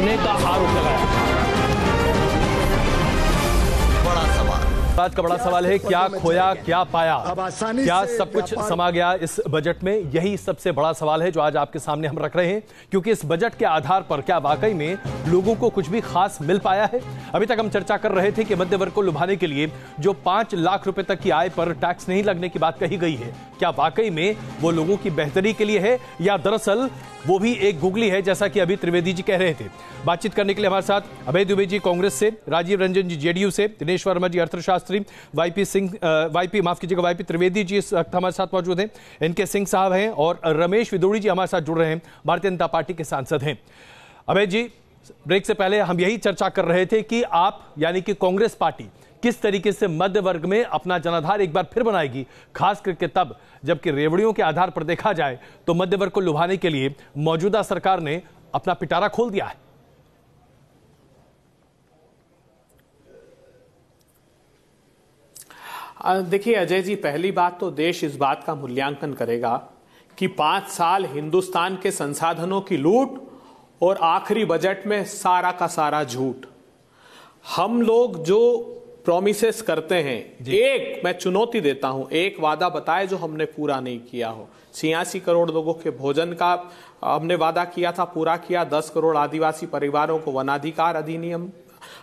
करने का आरोप लगाया। आज का बड़ा सवाल है, क्या खोया क्या पाया, क्या सब कुछ समा गया इस बजट में? यही सबसे बड़ा सवाल है जो आज आपके सामने हम रख रहे हैं, क्योंकि इस बजट के आधार पर क्या वाकई में लोगों को कुछ भी खास मिल पाया है? अभी तक हम चर्चा कर रहे थे कि मध्य वर्ग को लुभाने के लिए जो 5 लाख रुपए तक की आय पर टैक्स नहीं लगने की बात कही गई है, क्या वाकई में वो लोगों की बेहतरी के लिए है या दरअसल वो भी एक गुगली है, जैसा कि अभी त्रिवेदी जी कह रहे थे? बातचीत करने के लिए हमारे साथ अभय दुबे जी कांग्रेस से, राजीव रंजन जी जेडीयू से, दिनेश वर्मा जी अर्थशास्त्री, वाईपी त्रिवेदी जी इस वक्त हमारे साथ मौजूद हैं, इनके सिंह साहब हैं, और रमेश विदुड़ी जी हमारे साथ जुड़ रहे हैं, भारतीय जनता पार्टी के सांसद हैं। अभय जी, ब्रेक से पहले हम यही चर्चा कर रहे थे कि आप यानी कि कांग्रेस पार्टी किस तरीके से मध्य वर्ग में अपना जनाधार एक बार फिर बनाएगी, खास करके तब जबकि रेवड़ियों के आधार पर देखा जाए तो मध्य वर्ग को लुभाने के लिए मौजूदा सरकार ने अपना पिटारा खोल दिया है। देखिए अजय जी, पहली बात तो देश इस बात का मूल्यांकन करेगा कि 5 साल हिंदुस्तान के संसाधनों की लूट और आखिरी बजट में सारा का सारा झूठ। हम लोग जो प्रॉमिसेस करते हैं, एक मैं चुनौती देता हूं, एक वादा बताए जो हमने पूरा नहीं किया हो। 86 करोड़ लोगों के भोजन का हमने वादा किया था, पूरा किया। 10 करोड़ आदिवासी परिवारों को वनाधिकार अधिनियम,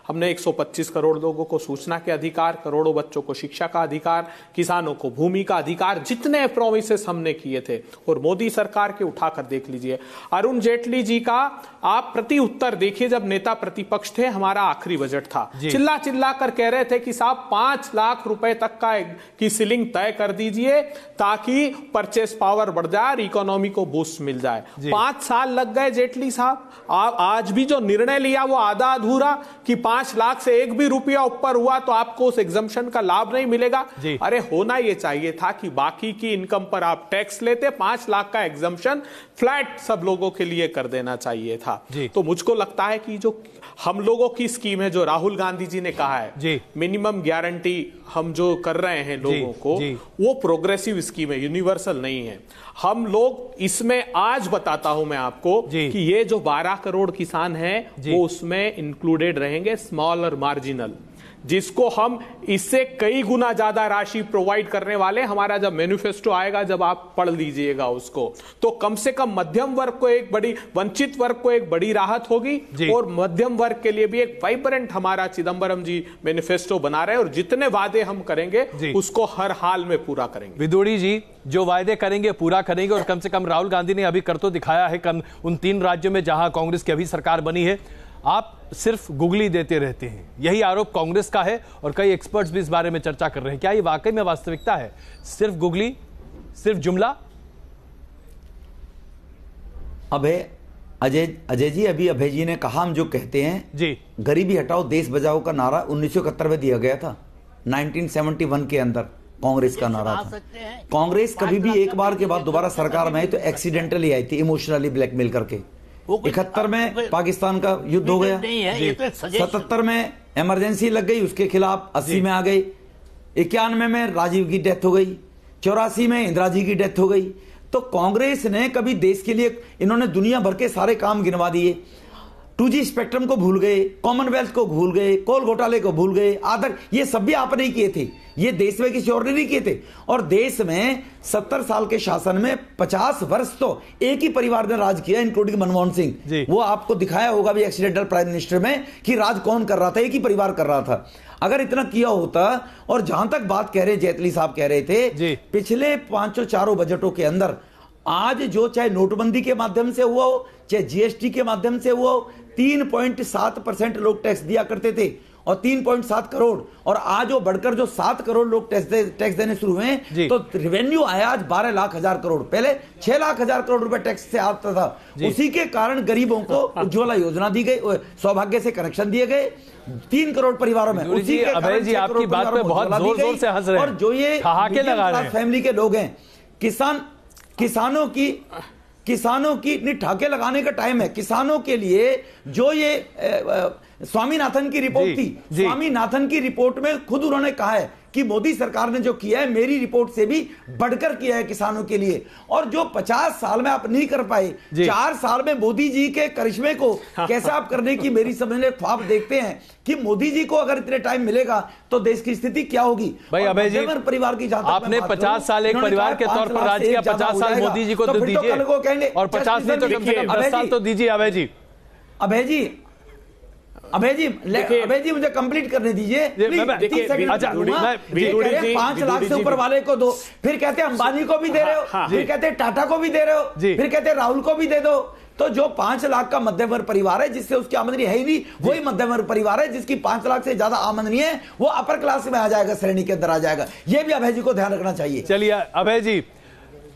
हमने 125 करोड़ लोगों को सूचना के अधिकार, करोड़ों बच्चों को शिक्षा का अधिकार, किसानों को भूमि का अधिकार, जितने प्रॉमिसेस हमने किए थे। और मोदी सरकार के उठाकर देख लीजिए। अरुण जेटली जी का आप प्रति उत्तर देखिए, जब नेता प्रतिपक्ष थे, हमारा आखिरी बजट था, चिल्ला चिल्ला कर कह रहे थे कि साहब 5 लाख रुपए तक की सीलिंग तय कर दीजिए ताकि परचेस पावर बढ़ जाए और इकोनॉमी को बूस्ट मिल जाए। 5 साल लग गए जेटली साहब। आज भी जो निर्णय लिया वो आधा अधूरा कि 5 लाख से एक भी रुपया ऊपर हुआ तो आपको उस एग्जम्पशन का लाभ नहीं मिलेगा। अरे होना यह चाहिए था कि बाकी की इनकम पर आप टैक्स लेते, 5 लाख का एग्जम्पशन फ्लैट सब लोगों के लिए कर देना चाहिए था। तो मुझको लगता है कि जो हम लोगों की स्कीम है, जो राहुल गांधी जी ने कहा है, मिनिमम गारंटी हम जो कर रहे हैं लोगों को, वो प्रोग्रेसिव स्कीम है, यूनिवर्सल नहीं है। हम लोग इसमें आज बताता हूं मैं आपको कि ये जो 12 करोड़ किसान हैं वो उसमें इंक्लूडेड रहेंगे, स्मॉल और मार्जिनल, जिसको हम इससे कई गुना ज्यादा राशि प्रोवाइड करने वाले। हमारा जब मैनिफेस्टो आएगा, जब आप पढ़ लीजिएगा उसको, तो कम से कम मध्यम वर्ग को एक बड़ी, वंचित वर्ग को एक बड़ी राहत होगी, और मध्यम वर्ग के लिए भी एक वाइब्रेंट हमारा चिदंबरम जी मैनिफेस्टो बना रहे हैं। और जितने वादे हम करेंगे उसको हर हाल में पूरा करेंगे। विदुड़ी जी, जो वायदे करेंगे पूरा करेंगे, और कम से कम राहुल गांधी ने अभी कर तो दिखाया है उन 3 राज्यों में जहां कांग्रेस की अभी सरकार बनी है। आप सिर्फ गुगली देते रहते हैं, यही आरोप कांग्रेस का है, और कई एक्सपर्ट्स भी इस बारे में चर्चा कर रहे हैं। क्या ये वाकई में वास्तविकता है? सिर्फ गुगली, सिर्फ जुमला? अजय जी, अभी अभय जी ने कहा, हम जो कहते हैं गरीबी हटाओ देश बचाओ का नारा 1971 में दिया गया था, 1971 के अंदर कांग्रेस का नारा था। कांग्रेस कभी भी एक बार के बाद दोबारा सरकार में आई तो एक्सीडेंटली आई थी, इमोशनली ब्लैकमेल करके। 71 में पाकिस्तान का युद्ध हो गया, 77 में इमरजेंसी लग गई, उसके खिलाफ 80 में आ गई, 91 में राजीव की डेथ हो गई, 84 में इंदिरा जी की डेथ हो गई। तो कांग्रेस ने कभी देश के लिए, इन्होंने दुनिया भर के सारे काम गिनवा दिए। 2G स्पेक्ट्रम को भूल गए, कॉमनवेल्थ को भूल गए, कोल घोटाले को भूल गए, आदर, ये सब भी आपने ही किए थे, ये देश में किसी और ने नहीं किए थे। और देश में 70 साल के शासन में 50 वर्ष तो एक ही परिवार ने राज किया, इंक्लूडिंग मनमोहन सिंह। वो आपको दिखाया होगा भी एक्सीडेंटल प्राइम मिनिस्टर में कि राज कौन कर रहा था, एक ही परिवार कर रहा था। अगर इतना किया होता, और जहां तक बात कह रहे जेटली साहब कह रहे थे, पिछले 5-4 बजटों के अंदर आज जो चाहे नोटबंदी के माध्यम से हुआ हो, चाहे जीएसटी के माध्यम से हुआ हो, 3.7% लोग टैक्स दिया करते थे, और 3.7 करोड़, और आज वो बढ़कर जो 7 करोड़ लोग टैक्स देने शुरू हुए, तो रेवेन्यू आया आज 12 लाख हजार करोड़। पहले 6 लाख हजार करोड़ रुपए टैक्स से आता था। उसी के कारण गरीबों को उज्ज्वला योजना दी गई, सौभाग्य से कनेक्शन दिए गए 3 करोड़ परिवारों में। उसी के अभय जी, आपकी बात पे बहुत जोर से हंस रहे हैं, और जो ये फैमिली के लोग हैं, किसानों की नहीं, ठाके लगाने का टाइम है। किसानों के लिए जो ये स्वामीनाथन की रिपोर्ट थी। स्वामीनाथन की रिपोर्ट में खुद उन्होंने कहा है कि मोदी सरकार ने जो किया है मेरी रिपोर्ट से भी बढ़कर किया है किसानों के लिए। और जो 50 साल में आप नहीं कर पाए, 4 साल में मोदी जी के करिश्मे को कैसे आप करने की मेरी समझ में ख्वाब देखते हैं कि मोदी जी को अगर इतने टाइम मिलेगा तो देश की स्थिति क्या होगी। भाई अभय जी, परिवार की आपने 50 साल एक परिवार के तौर पर राज किया, 50 साल मोदी जी को तो दीजिए और 50 नहीं तो कम से कम 10 साल तो दीजिए। अभय जी, अभय जी मुझे कंप्लीट करने दीजिए। 5 लाख से ऊपर वाले को दो, फिर कहते हैं अंबानी को भी दे रहे हो, फिर कहते हैं टाटा को भी दे रहे हो, फिर कहते हैं राहुल को भी दे दो। तो जो 5 लाख का मध्यम वर्ग परिवार है जिससे उसकी आमदनी है ही नहीं, वही मध्यम वर्ग परिवार है जिसकी 5 लाख से ज्यादा आमदनी है, वो अपर क्लास में आ जाएगा, श्रेणी के अंदर आ जाएगा। ये भी अभय जी को ध्यान रखना चाहिए। चलिए अभय जी,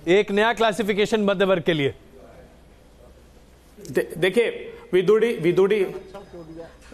एक नया क्लासिफिकेशन मध्य वर्ग के लिए। देखिए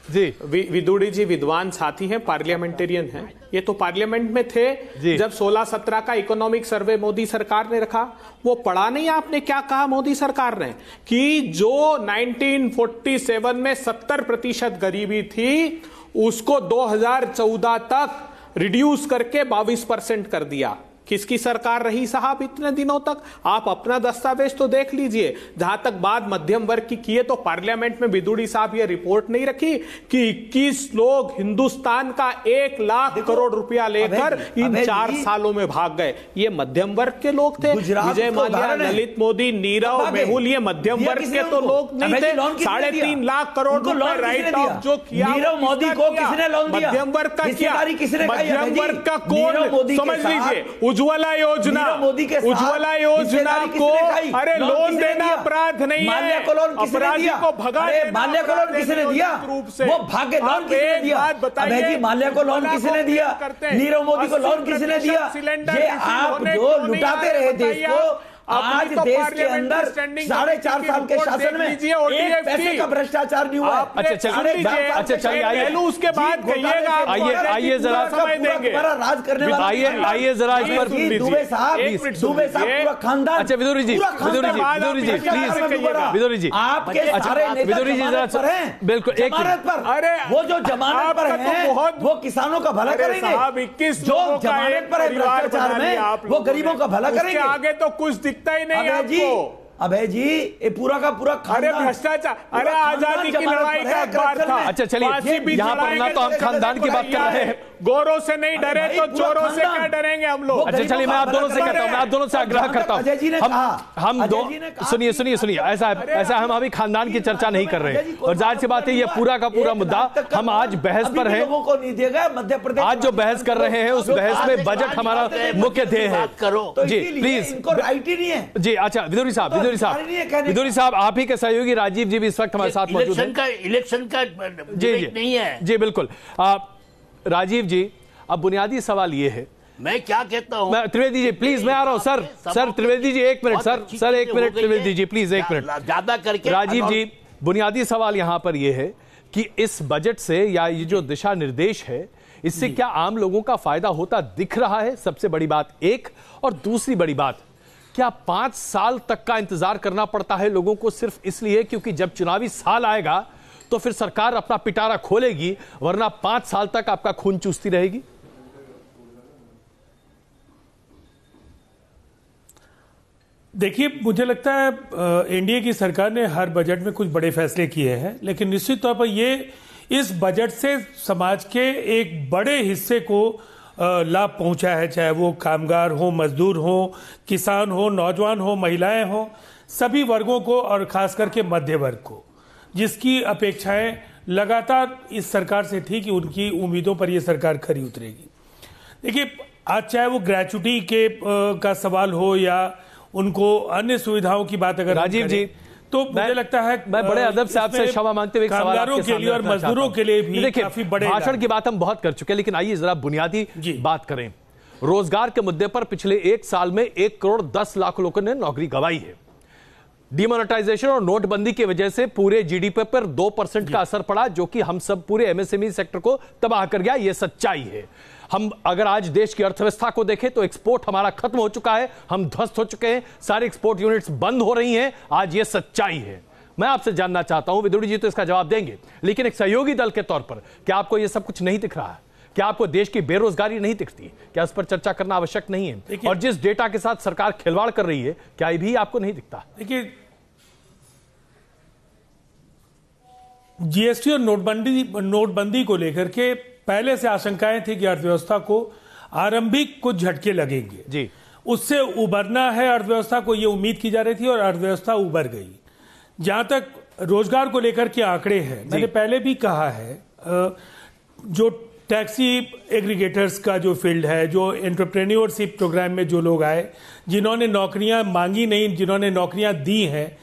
विदुड़ी जी विद्वान साथी हैं, पार्लियामेंटेरियन हैं। ये तो पार्लियामेंट में थे जब 16-17 का इकोनॉमिक सर्वे मोदी सरकार ने रखा। वो पढ़ा नहीं आपने क्या कहा मोदी सरकार ने कि जो 1947 में 70% गरीबी थी उसको 2014 तक रिड्यूस करके 22% कर दिया। किसकी सरकार रही साहब इतने दिनों तक? आप अपना दस्तावेज तो देख लीजिए। जहां तक बात मध्यम वर्ग की है तो पार्लियामेंट में विदुड़ी साहब ये रिपोर्ट नहीं रखी कि 21 लोग हिंदुस्तान का 1 लाख करोड़ रुपया लेकर इन 4 सालों में भाग गए। ये मध्यम वर्ग के लोग थे। विजय माल्या, ललित मोदी, नीरव, मेहुल, ये मध्यम वर्ग के तो लोग नहीं थे। 3.5 लाख करोड़ रुपए राइट ऑफ जो किया नीरव मोदी को किसने लोन दिया? मध्यम वर्ग का क्या? मध्यम वर्ग का कौन? समझ लीजिए उज्ज्वला योजना को अरे लोन देना अपराध नहीं है। अपराधी को भगा देना। माल्या को लोन किसने दिया? वो भाग्य लोन किसने दिया? बताइए माल्या को लोन किसने दिया? नीरव मोदी को लोन किसने दिया? ये आप जो लुटाते रहे देश को, आज देश के अंदर 4.5 साल के शासन में एक पैसे का भ्रष्टाचार नहीं हुआ। अच्छा चलिए आइए उसके बाद कहिएगा। आइए जरा समय देंगे राज करने वाला। आइए जरा इस पर दुबे साहब पूरा खानदान। अच्छा विदुरी जी प्लीज, विदुरी जी आपके सारे विदुरी जी जरा बिल्कुल एक अरे वो जो जमानत पर है वो किसानों का भला करेंगे, जो जमानत पर है भ्रष्टाचार में वो गरीबों का भला करेंगे। आगे तो कुछ दिखता ही नहीं आपको। अभय जी ये पूरा का पूरा अरे भ्रष्टाचार, अरे आजादी की लड़ाई का अखबार था। अच्छा चलिए यहाँ पर ना तो हम खानदान की बात कर रहे हैं। गोरों से नहीं डरे तो चोरों से क्या डरेंगे हम लोग। अच्छा चलिए मैं आप दोनों से कहता हूँ, मैं आप दोनों से आग्रह करता हूँ। हम दो सुनिए ऐसा हम अभी खानदान की चर्चा नहीं कर रहे हैं। और जाहिर सी बात है ये पूरा का पूरा मुद्दा हम आज बहस पर है। मध्य प्रदेश आज जो बहस कर रहे हैं उस बहस में बजट हमारा मुख्य ध्येय है। जी प्लीज राइट ही नहीं है जी। अच्छा विदुरी साहब आप ही के सहयोगी राजीव जी भी इस वक्त हमारे साथ मौजूद हैं। इलेक्शन का जी नहीं है जी बिल्कुल। राजीव जी अब बुनियादी सवाल ये है, मैं क्या कहता हूं, त्रिवेदी जी प्लीज मैं आ रहा हूं sir Trivedi ji 1 minute sir 1 minute Trivedi ji please 1 minute ज्यादा करके। राजीव जी बुनियादी सवाल यहां पर यह है कि इस बजट से या ये जो दिशा निर्देश है इससे क्या आम लोगों का फायदा होता दिख रहा है? सबसे बड़ी बात एक। और दूसरी बड़ी बात, क्या 5 साल तक का इंतजार करना पड़ता है लोगों को सिर्फ इसलिए क्योंकि जब चुनावी साल आएगा तो फिर सरकार अपना पिटारा खोलेगी, वरना 5 साल तक आपका खून चूसती रहेगी? देखिए मुझे लगता है एनडीए की सरकार ने हर बजट में कुछ बड़े फैसले किए हैं, लेकिन निश्चित तौर पर ये इस बजट से समाज के एक बड़े हिस्से को लाभ पहुंचा है, चाहे वो कामगार हो, मजदूर हो, किसान हो, नौजवान हो, महिलाएं हो, सभी वर्गों को और खास करके मध्य वर्ग को, जिसकी अपेक्षाएं लगातार इस सरकार से थी कि उनकी उम्मीदों पर यह सरकार खरी उतरेगी। देखिए आज चाहे वो ग्रेच्युटी के का सवाल हो या उनको अन्य सुविधाओं की बात अगर राजीव जी तो मुझे लगता है मैं बड़े अदब से आपसे क्षमा मांगते हुए कामगारों के लिए और मजदूरों के लिए भी काफी बड़े भाषण की बात हम बहुत कर चुके हैं, लेकिन आइए जरा बुनियादी बात करें। रोजगार के मुद्दे पर पिछले 1 साल में 1 करोड़ 10 लाख लोगों ने नौकरी गंवाई है। डिमोनेटाइजेशन और नोटबंदी की वजह से पूरे जीडीपी पर 2% का असर पड़ा, जो कि हम सब पूरे एमएसएमई सेक्टर को तबाह कर गया। यह सच्चाई है। हम अगर आज देश की अर्थव्यवस्था को देखें तो एक्सपोर्ट हमारा खत्म हो चुका है, हम ध्वस्त हो चुके हैं, सारी एक्सपोर्ट यूनिट्स बंद हो रही हैं। आज यह सच्चाई है। मैं आपसे जानना चाहता हूं, विदुड़ी जी तो इसका जवाब देंगे, लेकिन एक सहयोगी दल के तौर पर क्या आपको यह सब कुछ नहीं दिख रहा है? क्या आपको देश की बेरोजगारी नहीं दिखती? क्या इस पर चर्चा करना आवश्यक नहीं है? और जिस डेटा के साथ सरकार खिलवाड़ कर रही है, क्या ये भी आपको नहीं दिखता? देखिए, जीएसटी और नोटबंदी को लेकर के पहले से आशंकाएं थी कि अर्थव्यवस्था को आरंभिक कुछ झटके लगेंगे जी, उससे उबरना है अर्थव्यवस्था को, यह उम्मीद की जा रही थी और अर्थव्यवस्था उबर गई। जहां तक रोजगार को लेकर के आंकड़े हैं, मैंने पहले भी कहा है, जो टैक्सी एग्रीगेटर्स का जो फील्ड है, जो एंटरप्रेन्योरशिप प्रोग्राम में जो लोग आए, जिन्होंने नौकरियां मांगी नहीं, जिन्होंने नौकरियां दी हैं,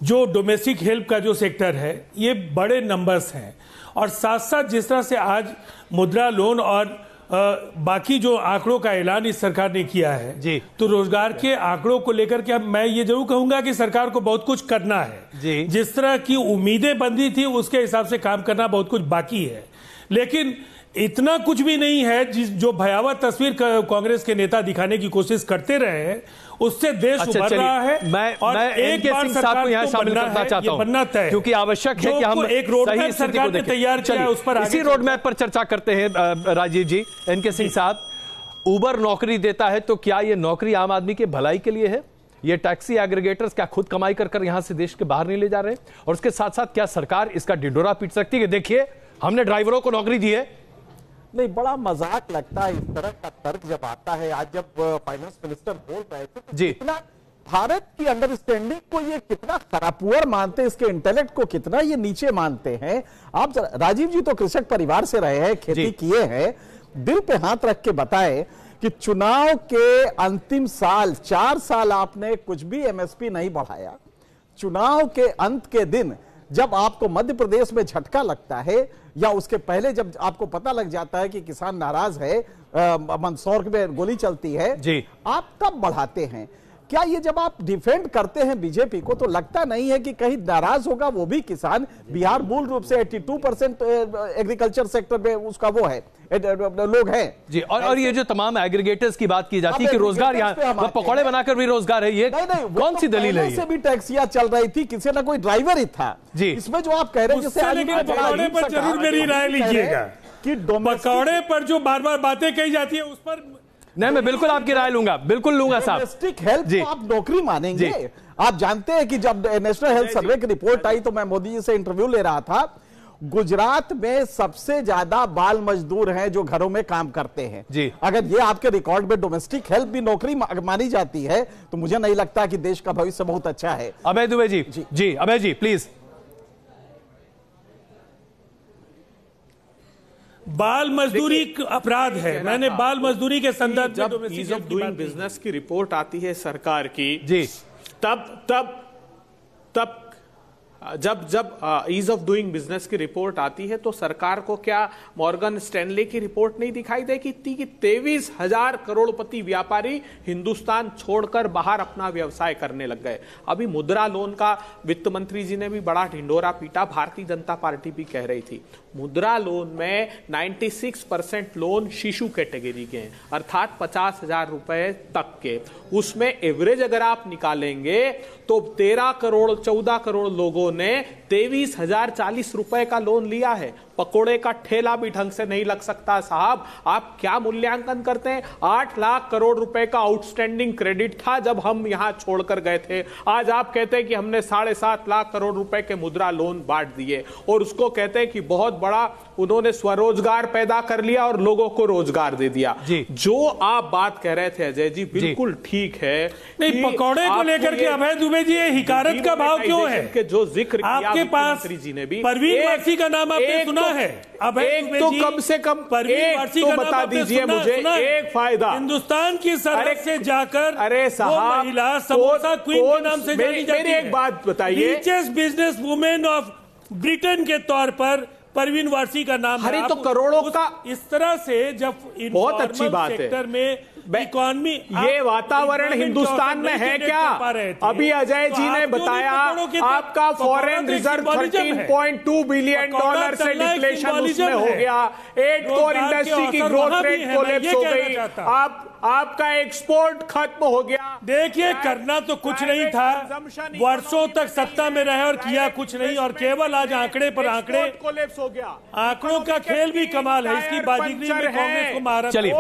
जो डोमेस्टिक हेल्प का जो सेक्टर है, ये बड़े नंबर्स हैं। और साथ साथ जिस तरह से आज मुद्रा लोन और बाकी जो आंकड़ों का ऐलान इस सरकार ने किया है जी, तो रोजगार के आंकड़ों को लेकर के मैं ये जरूर कहूंगा कि सरकार को बहुत कुछ करना है जी। जिस तरह की उम्मीदें बंधी थी उसके हिसाब से काम करना बहुत कुछ बाकी है, लेकिन इतना कुछ भी नहीं है जो भयावह तस्वीर कांग्रेस के नेता दिखाने की कोशिश करते रहे हैं, उससे देश उभर रहा है। मैं एक बार सरकार को यहां शामिल करना चाहता हूं, क्योंकि आवश्यक है कि हम एक रोड मैप सरकार ने तैयार किया है, उस पर इसी रोड मैप पर चर्चा करते हैं। राजीव जी, एनके सिंह साहब, उबर नौकरी देता है तो क्या ये नौकरी आम आदमी के भलाई के लिए है? ये टैक्सी एग्रीगेटर्स क्या खुद कमाई कर यहां से देश के बाहर नहीं ले जा रहे? और उसके साथ साथ क्या सरकार इसका ढिंढोरा पीट सकती है कि देखिए हमने ड्राइवरों को नौकरी दी है? नहीं, बड़ा मजाक लगता है इस तरह का तर्क जब आता है। आज जब फाइनेंस मिनिस्टर बोल रहे थे तो कितना भारत की अंडरस्टैंडिंग को ये कितना खरापुअर मानते हैं, इसके इंटेलेक्ट को कितना ये नीचे मानते हैं। आप राजीव जी तो कृषक परिवार से रहे हैं, खेती किए हैं, दिल पे हाथ रख के बताएं कि चुनाव के अंतिम साल 4 साल आपने कुछ भी एमएसपी नहीं बढ़ाया। चुनाव के अंत के दिन जब आपको मध्य प्रदेश में झटका लगता है या उसके पहले जब आपको पता लग जाता है कि किसान नाराज है, मंदसौर में गोली चलती है जी, आप तब बढ़ाते हैं। क्या ये जब आप डिफेंड करते हैं बीजेपी को तो लगता नहीं है कि कहीं नाराज होगा वो भी किसान? बिहार मूल रूप से 82% एग्रीकल्चर सेक्टर में उसका वो है, लोग हैं जी। और ये जो तमाम एग्रीगेटर्स की बात की जाती है कि रोजगार यहाँ पकौड़े बनाकर भी रोजगार है, ये कौन सी दलील है? से भी टैक्सियां चल रही थी, किसी ना कोई ड्राइवर ही था जी। इसमें जो आप कह रहे हैं, पकौड़े पर जरूर मेरी राय लीजिएगा कि पकौड़े पर जो बार बार बातें कही जाती है उस पर नहीं, मैं बिल्कुल आपकी राय लूंगा, बिल्कुल लूंगा साहब। डोमेस्टिक हेल्थ को आप नौकरी मानेंगे? आप जानते हैं कि जब नेशनल हेल्थ सर्वे की रिपोर्ट आई तो मैं मोदी जी से इंटरव्यू ले रहा था, गुजरात में सबसे ज्यादा बाल मजदूर हैं जो घरों में काम करते हैं जी। अगर ये आपके रिकॉर्ड में डोमेस्टिक हेल्थ भी नौकरी मानी जाती है तो मुझे नहीं लगता कि देश का भविष्य बहुत अच्छा है। अभय दुबे जी, अभय जी प्लीज। बाल मजदूरी अपराध है, मैंने बाल मजदूरी के संदर्भ में जब ईज ऑफ डूइंग बिजनेस की रिपोर्ट आती है सरकार की जी, तब जब ईज ऑफ डूइंग बिजनेस की रिपोर्ट आती है तो सरकार को क्या मॉर्गन स्टैनली की रिपोर्ट नहीं दिखाई देगी कि 23,000 करोड़पति व्यापारी हिंदुस्तान छोड़कर बाहर अपना व्यवसाय करने लग गए। अभी मुद्रा लोन का वित्त मंत्री जी ने भी बड़ा ढिंडोरा पीटा, भारतीय जनता पार्टी भी कह रही थी। मुद्रा लोन में 96% लोन शिशु कैटेगरी के हैं, अर्थात 50,000 रुपए तक के। उसमें एवरेज अगर आप निकालेंगे तो 13 करोड़ 14 करोड़ लोगों ने 23,040 रुपए का लोन लिया है। पकोड़े का ठेला भी ढंग से नहीं लग सकता साहब। आप क्या मूल्यांकन करते हैं? 8 लाख करोड़ रुपए का आउटस्टैंडिंग क्रेडिट था जब हम यहां छोड़कर गए थे। आज आप कहते हैं कि हमने 7.5 लाख करोड़ रुपए के मुद्रा लोन बांट दिए और उसको कहते हैं कि बहुत बड़ा उन्होंने स्वरोजगार पैदा कर लिया और लोगों को रोजगार दे दिया। जो आप बात कह रहे थे अजय जी बिल्कुल ठीक है। नहीं, पकौड़े को लेकर के अभय दुबे जी ये हिकारत का भाव क्यों है? के जो जिक्र आपके पास जी ने भी परवीन वारसी का नाम आपने सुना है? एक तो कम से कम एक तो बता दीजिए मुझे एक फायदा हिंदुस्तान की सरहद से जाकर अरे साहब महिला समोसा क्वीन के नाम से जानी जाती है। एक बात बताइए, richest business women of Britain के तौर पर परवीन वारसी का नाम है। अरे तो करोड़ों का इस तरह से जब बहुत अच्छी बात सेक्टर में इकोनॉमी, ये वातावरण हिंदुस्तान में है क्या? अभी अजय जी ने बताया आपका फॉरेन रिजर्व $13.2 बिलियन से डिप्लेशन उसमें हो गया। 8 कोर इंडस्ट्री की ग्रोथ रेट कोलैप्स हो गई। आपका एक्सपोर्ट खत्म हो गया। देखिए, करना तो कुछ नहीं था, वर्षों तक सत्ता में रहे और किया कुछ नहीं, और केवल आज आंकड़े पर आंकड़े, आंकड़ों का खेल भी कमाल है। इसकी बाजीगरी में कांग्रेस को महारत। चलिए,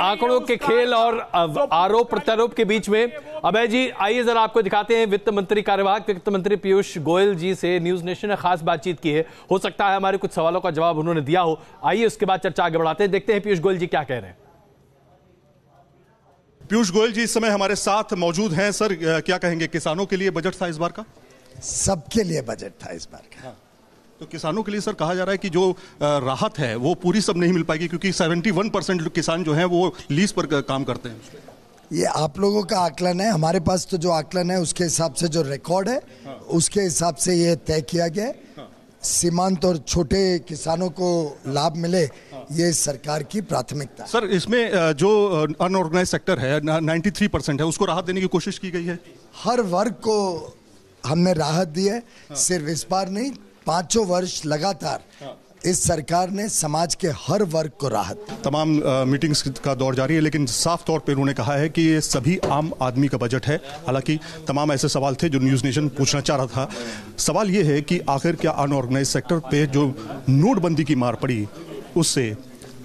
आंकड़ों के खेल और आरोप प्रत्यारोप के बीच में अभय जी आइए जरा आपको दिखाते हैं। वित्त मंत्री, कार्यवाहक वित्त मंत्री पीयूष गोयल जी से न्यूज नेशन ने खास बातचीत की है। हो सकता है हमारे कुछ सवालों का जवाब उन्होंने दिया हो। आइए उसके बाद चर्चा आगे बढ़ाते हैं, देखते हैं पीयूष गोयल जी क्या कह रहे हैं। पीयूष गोयल जी इस समय हमारे साथ मौजूद हैं। सर, क्या कहेंगे, किसानों के लिए बजट था इस बार का? सबके लिए बजट था इस बार का। तो किसानों के लिए सर कहा जा रहा है कि जो राहत है वो पूरी सब नहीं मिल पाएगी, क्योंकि 71% किसान जो हैं वो लीज पर काम करते हैं। ये आप लोगों का आकलन है, हमारे पास तो जो आकलन है उसके हिसाब से जो रिकॉर्ड है उसके हिसाब से ये तय किया गया है। सीमांत और छोटे किसानों को लाभ मिले, ये सरकार की प्राथमिकता है। सर, इसमें जो अनऑर्गेनाइज सेक्टर है 93% है, उसको राहत देने की कोशिश की गई है। हर वर्ग को हमने राहत दी है। सिर्फ इस बार नहीं, 5 वर्ष लगातार इस सरकार ने समाज के हर वर्ग को राहत दी। तमाम मीटिंग्स का दौर जारी है, लेकिन साफ तौर पर उन्होंने कहा है कि ये सभी आम आदमी का बजट है। हालांकि तमाम ऐसे सवाल थे जो न्यूज नेशन पूछना चाह रहा था। सवाल ये है कि आखिर क्या अनऑर्गेनाइज सेक्टर पे जो नोटबंदी की मार पड़ी उससे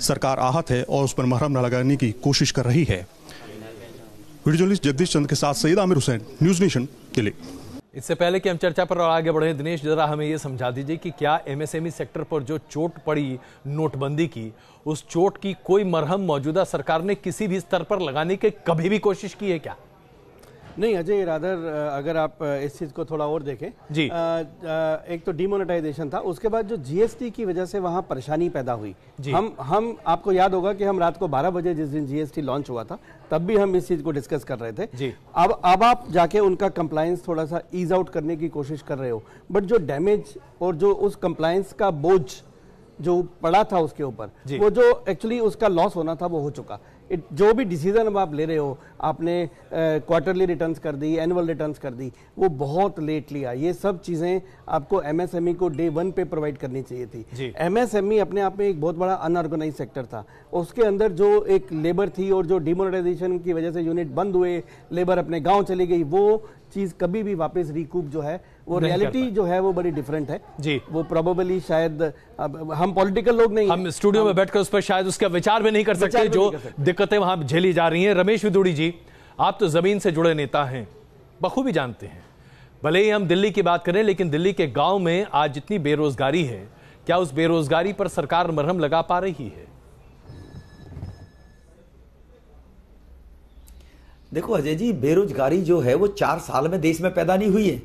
सरकार आहत है और उस पर मरहम न लगाने की कोशिश कर रही है। वीडियो जर्नलिस्ट जगदीश चंद के साथ सईद आमिर हुसैन, न्यूज नेशन, दिल्ली। इससे पहले कि हम चर्चा पर और आगे बढ़े, दिनेश जरा हमें यह समझा दीजिए कि क्या एमएसएमई सेक्टर पर जो चोट पड़ी नोटबंदी की, उस चोट की कोई मरहम मौजूदा सरकार ने किसी भी स्तर पर लगाने की कभी भी कोशिश की है क्या? नहीं अजय, रादर अगर आप इस चीज़ को थोड़ा और देखें जी, एक तो डीमोनेटाइजेशन था, उसके बाद जो जीएसटी की वजह से वहाँ परेशानी पैदा हुई। हम आपको याद होगा कि हम रात को 12 बजे जिस दिन जीएसटी लॉन्च हुआ था तब भी हम इस चीज़ को डिस्कस कर रहे थे जी। अब आप जाके उनका कंप्लायंस थोड़ा सा ईज आउट करने की कोशिश कर रहे हो, बट जो डैमेज और जो उस कंप्लायंस का बोझ जो पड़ा था उसके ऊपर, वो जो एक्चुअली उसका लॉस होना था वो हो चुका। जो भी डिसीजन अब आप ले रहे हो, आपने क्वार्टरली रिटर्न्स कर दी, एनुअल रिटर्न्स कर दी, वो बहुत लेट लिया। ये सब चीजें आपको एमएसएमई को डे 1 पे प्रोवाइड करनी चाहिए थी। एमएसएमई अपने आप में एक बहुत बड़ा अनऑर्गेनाइज सेक्टर था, उसके अंदर जो एक लेबर थी और जो डिमोनेटाइजेशन की वजह से यूनिट बंद हुए, लेबर अपने गांव चली गई, वो चीज कभी भी वापस रिकूप जो है वो रियलिटी जो है वो बड़ी डिफरेंट है जी। वो प्रोबेबली शायद हम पॉलिटिकल लोग नहीं, हम स्टूडियो में बैठकर उस पर शायद उसका विचार भी नहीं कर सकते जो दिक्कतें वहां झेली जा रही हैं। रमेश विदुड़ी जी, आप तो जमीन से जुड़े नेता हैं, बखूबी जानते हैं। भले ही हम दिल्ली की बात करें, लेकिन दिल्ली के गांव में आज जितनी बेरोजगारी है, क्या उस बेरोजगारी पर सरकार मरहम लगा पा रही है? देखो अजय जी, बेरोजगारी जो है वो 4 साल में देश में पैदा नहीं हुई है।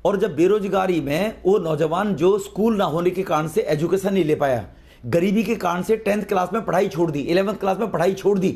और जब बेरोजगारी में वो नौजवान जो स्कूल ना होने के कारण से एजुकेशन नहीं ले पाया, गरीबी के कारण से 10th क्लास में पढ़ाई छोड़ दी, 11th क्लास में पढ़ाई छोड़ दी,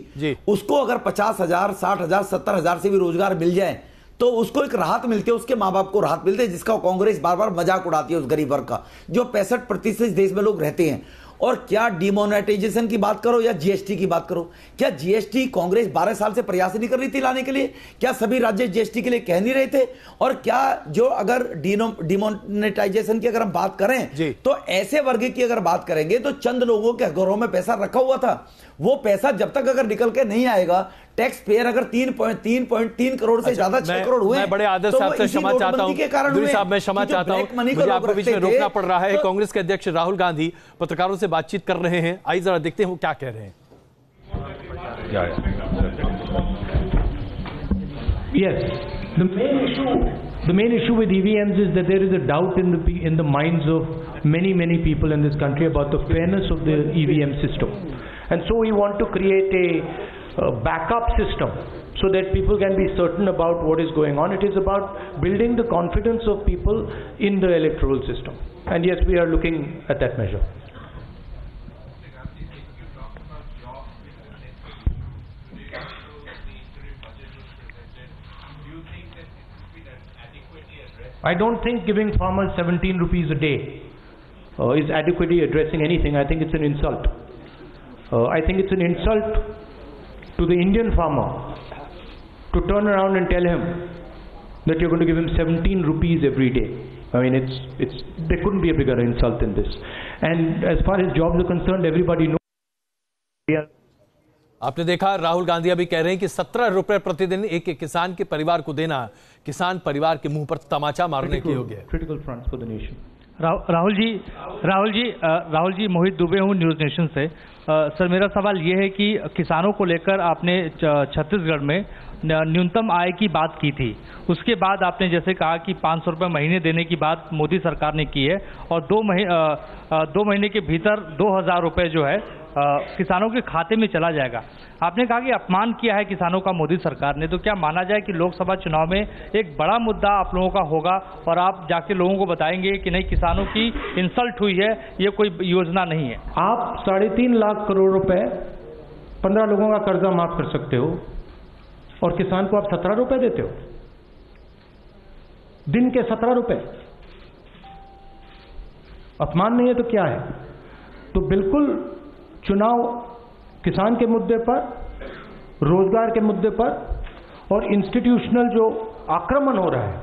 उसको अगर 50,000, 60,000, 70,000 से भी रोजगार मिल जाए तो उसको एक राहत मिलती है, उसके माँ बाप को राहत मिलती है, जिसका कांग्रेस बार बार मजाक उड़ाती है उस गरीब वर्ग का, जो 65% देश में लोग रहते हैं। और क्या डिमोनेटाइजेशन की बात करो या जीएसटी की बात करो, क्या जीएसटी कांग्रेस 12 साल से प्रयास नहीं कर रही थी लाने के लिए? क्या सभी राज्य जीएसटी के लिए कह नहीं रहे थे? और क्या जो अगर डिमोनेटाइजेशन की अगर हम बात करें तो ऐसे वर्ग की अगर बात करेंगे तो चंद लोगों के घरों में पैसा रखा हुआ था, वो पैसा जब तक अगर निकल के नहीं आएगा, टैक्स पेयर अगर 3.3 करोड़ से ज्यादा 6 करोड़ हुए, मैं बड़े आदर साहब से क्षमा चाहता हूं साहब, मैं क्षमा चाहता हूं, मुझे आपको बीच में रोकना पड़ रहा है। कांग्रेस के अध्यक्ष राहुल गांधी पत्रकारों से बातचीत कर रहे हैं, आइए जरा देखते हैं वो क्या कह रहे हैं। Yes, the main issue with EVMs is that there is a doubt in the minds of many people in this country about the fairness of the EVM system, and so we want to create a backup system so that people can be certain about what is going on. It is about building the confidence of people in the electoral system, and yes, we are looking at that measure. I don't think giving farmers 17 rupees a day is adequately addressing anything. I think it's an insult. I think it's an insult to the Indian farmer to turn around and tell him that you're going to give him 17 rupees every day. I mean, there couldn't be a bigger insult than this. And as far as jobs are concerned, everybody knows. आपने देखा राहुल गांधी अभी कह रहे हैं कि 17 रुपए प्रतिदिन एक किसान के परिवार को देना किसान परिवार के मुंह पर तमाचा मारने के योग्य है। Critical front for the nation. Rahul ji Mohit Dubey हूँ न्यूज़ नेशन से। सर मेरा सवाल ये है कि किसानों को लेकर आपने छत्तीसगढ़ में न्यूनतम आय की बात की थी, उसके बाद आपने जैसे कहा कि 500 रुपये महीने देने की बात मोदी सरकार ने की है और 2 महीने के भीतर 2000 रुपये जो है किसानों के खाते में चला जाएगा। आपने कहा कि अपमान किया है किसानों का मोदी सरकार ने, तो क्या माना जाए कि लोकसभा चुनाव में एक बड़ा मुद्दा आप लोगों का होगा और आप जाके लोगों को बताएंगे कि नहीं किसानों की इंसल्ट हुई है, ये कोई योजना नहीं है? आप 3.5 लाख करोड़ रुपए 15 लोगों का कर्जा माफ कर सकते हो और किसान को आप 17 रुपए देते हो, दिन के 17 रुपए। अपमान नहीं है तो क्या है? तो बिल्कुल चुनाव किसान के मुद्दे पर, रोजगार के मुद्दे पर और इंस्टीट्यूशनल जो आक्रमण हो रहा है,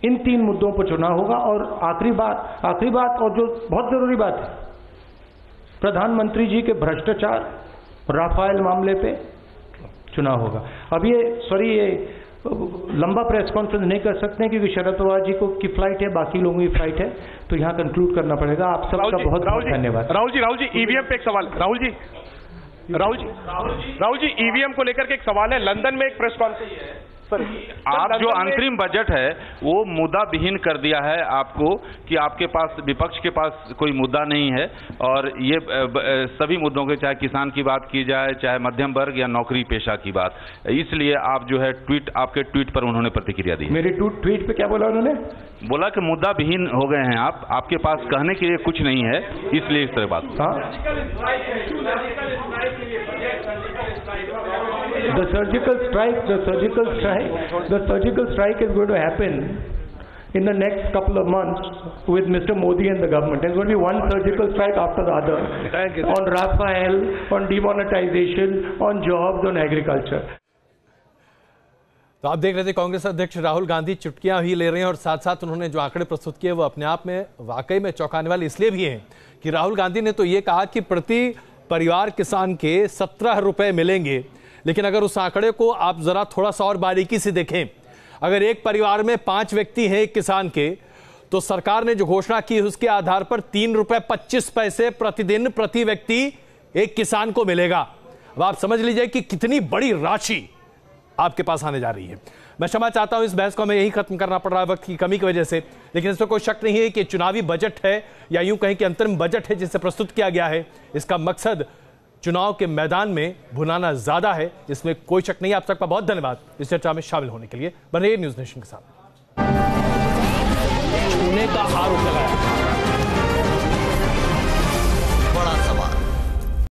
इन 3 मुद्दों पर चुनाव होगा। और आखिरी बात और जो बहुत जरूरी बात है, प्रधानमंत्री जी के भ्रष्टाचार, राफेल मामले पे चुनाव होगा। अब ये लंबा प्रेस कॉन्फ्रेंस नहीं कर सकते हैं क्योंकि शरद पवार जी की फ्लाइट है, बाकी लोगों की फ्लाइट है, तो यहाँ कंक्लूड करना पड़ेगा। आप सबका बहुत बहुत धन्यवाद। राहुल जी ईवीएम पे एक सवाल। राहुल जी ईवीएम को लेकर के एक सवाल है। लंदन में एक प्रेस कॉन्फ्रेंस आप जो अंतरिम बजट है वो मुद्दा विहीन कर दिया है आपको कि आपके पास, विपक्ष के पास कोई मुद्दा नहीं है और ये सभी मुद्दों के, चाहे किसान की बात की जाए, चाहे मध्यम वर्ग या नौकरी पेशा की बात, इसलिए आप जो है आपके ट्वीट पर उन्होंने प्रतिक्रिया दी। मेरे ट्वीट पे क्या बोला उन्होंने? बोला कि मुद्दा विहीन हो गए हैं आप, आपके पास कहने के लिए कुछ नहीं है, इसलिए इस तरह बात। The surgical strike is going to happen in the next couple of months with Mr. Modi and the government. There's going to be one surgical strike after the other on Rafael, on demonetization, on jobs, on agriculture. तो आप देख रहे थे कांग्रेस अध्यक्ष राहुल गांधी चुटकियां ही ले रहे हैं और साथ साथ उन्होंने जो आंकड़े प्रस्तुत किए वो अपने आप में वाकई में चौंकाने वाले इसलिए भी हैं कि राहुल गांधी ने तो ये कहा कि प्रति परिवार किसान के 17 रुपए मिलेंगे, लेकिन अगर उस आंकड़े को आप जरा थोड़ा सा और बारीकी से देखें, अगर एक परिवार में 5 व्यक्ति हैं एक किसान के, तो सरकार ने जो घोषणा की उसके आधार पर 3 रुपए 25 पैसे प्रतिदिन प्रति व्यक्ति एक किसान को मिलेगा। अब आप समझ लीजिए कि कितनी बड़ी राशि आपके पास आने जा रही है। मैं क्षमा चाहता हूं, इस बहस को हमें यही खत्म करना पड़ रहा है वक्त की कमी की वजह से, लेकिन इसमें कोई शक नहीं है कि चुनावी बजट है या यूं कहें कि अंतरिम बजट है जिसे प्रस्तुत किया गया है, इसका मकसद चुनाव के मैदान में भुनाना ज्यादा है, इसमें कोई शक नहीं। आप सबका बहुत धन्यवाद इस चर्चा में शामिल होने के लिए। बने न्यूज़ नेशन के साथ। का आरोप लगाया